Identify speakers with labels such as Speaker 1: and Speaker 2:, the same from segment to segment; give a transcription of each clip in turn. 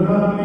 Speaker 1: Abraham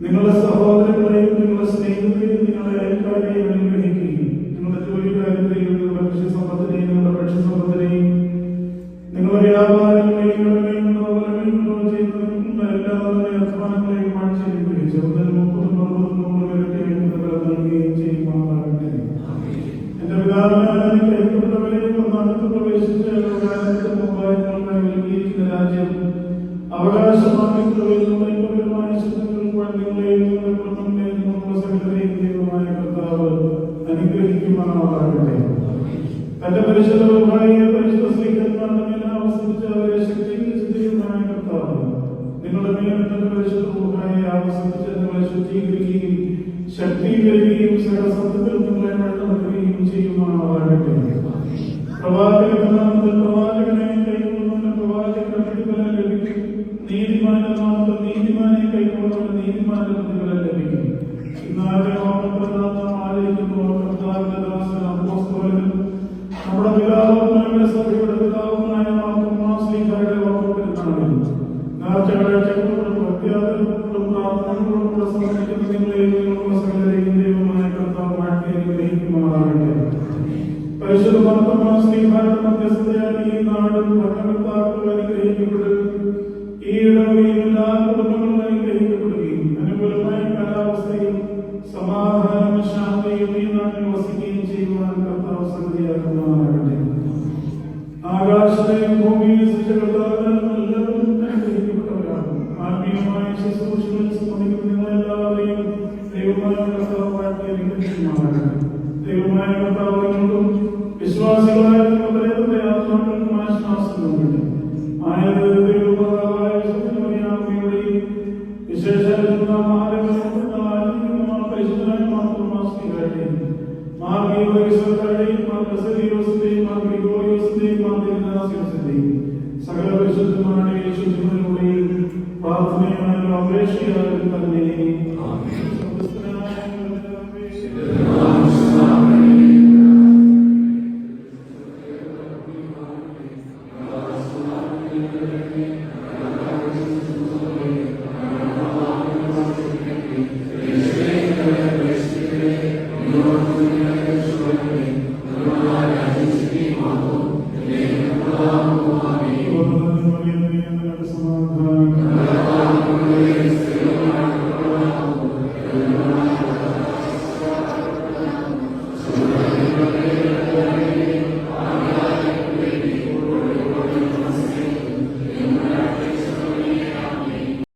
Speaker 1: നിങ്ങളുടെ സഹോദരങ്ങളെയും നിങ്ങളുടെ സ്നേഹിതരെയും നിങ്ങളുടെ അയൽക്കാരെയും അനുഗ്രഹിക്കുകയും നിങ്ങളുടെ ജോലിക്കാരെയും നിങ്ങളുടെ കൃഷിസമ്പത്തിനെയും നിങ്ങളുടെ ഭക്ഷ്യസമ്പത്തിനെയും നിങ്ങളുടെ വ്യാപാരങ്ങളെയും ചെയ്യുന്ന എല്ലാവരുടെ അധ്വാനങ്ങളെയും മാറ്റിയിരിക്കുകയും ചെറുതിന് 30-40 നൽകുകയും ചെയ്യുമാറാകട്ടെ. എന്റെ പിതാവിനെ കൈക്കൊണ്ടവരെയും ഒന്നാമത്തെ പ്രവേശിച്ച മുമ്പായി നൽകിയിരിക്കുന്ന രാജ്യം അവകാശമാക്കിയിട്ടുള്ളവരും അനുഗ്രഹിക്കുമാറാകട്ടെ. തന്റെ പരിശുദ്ധമായ പരിശുദ്ധ സ്ത്രീകന്മാരുടെ ആവസിച്ച് അവരെ ശക്തീകരിച്ച് ദൈവമായ കർത്താവ് നിങ്ങളുടെ മേൽ തന്റെ പരിശുദ്ധമായ ആവസിച്ച് നിങ്ങളെ ശുദ്ധീകരിക്കുകയും ശക്തീകരിക്കുകയും സകലസത്യത്തിൽ നിങ്ങളെ നടത്തുകയും ചെയ്യുമാറാകട്ടെ. പ്രവാചകനാമത്തിൽ പ്രവാചകനെ കൈക്കൊള്ളുന്ന പ്രവാചകന്റെ പ്രതിഫലം ലഭിക്കും. നീതിമാന്റെ നാമത്തിൽ നീതിമാനെ കൈക്കൊള്ളുന്ന നീതിമാന്റെ പ്രതിഫലം ലഭിക്കും. ഇന്നാലെ നമ്മുടെ പിതാവുമായ സഭയുടെ പിതാവുമായ ശ്രീകാരുടെ വാക്കുകൊടുത്താണ് നേർച്ചകളും അത്യാഗ്രഹങ്ങളും പ്രാർത്ഥനകളോടുകൂടെ സമർപ്പിക്കുന്ന നിങ്ങളെയും സകലരെയും ദൈവമായ കർത്താവ് വാഴ്ത്തി അനുഗ്രഹിക്കുമാറാകട്ടെ. പരിശുദ്ധ ഭർത്തമാ ശ്രീകാരുടെ മധ്യസ്ഥതയാൽ ഈ നാടും ഭരണകർത്താക്കളും അനുഗ്രഹിക്കപ്പെടും. ഈ ഇടവകയും എല്ലാ കുടുംബങ്ങളും അനുഗ്രഹിക്കപ്പെടുകയും അനുകൂലമായ കാലാവസ്ഥയും സമാധാനം ശാന്തിയും ഈ നാട്ടിൽ വസിക്കുകയും ചെയ്യുവാൻ കർത്താവ് സംഗതിയാക്കുമാറാകട്ടെ. ആകാശത്തെയും ഭൂമിയെയും സൃഷ്ടികർത്താവിനും എല്ലാവരും അനുഗ്രഹിക്കപ്പെട്ടവരാകും. ആത്മീയമായ ശുശ്രൂഷകളിൽ സംബന്ധിക്കുന്ന നിങ്ങളെല്ലാവരെയും ദൈവമായ കർത്താവ് വാഴ്ത്തി അനുഗ്രഹിക്കുമാറാകട്ടെ. ദൈവമായ കർത്താവിനോടും വിശ്വാസികളായ നിങ്ങളുടെ ആത്മാക്കൾക്കും ആശ്വാസം നൽകട്ടെ. സകല പരിശുദ്ധന്മാരുടെയും പ്രാർത്ഥനയാലും അപേക്ഷയാലും തന്നെ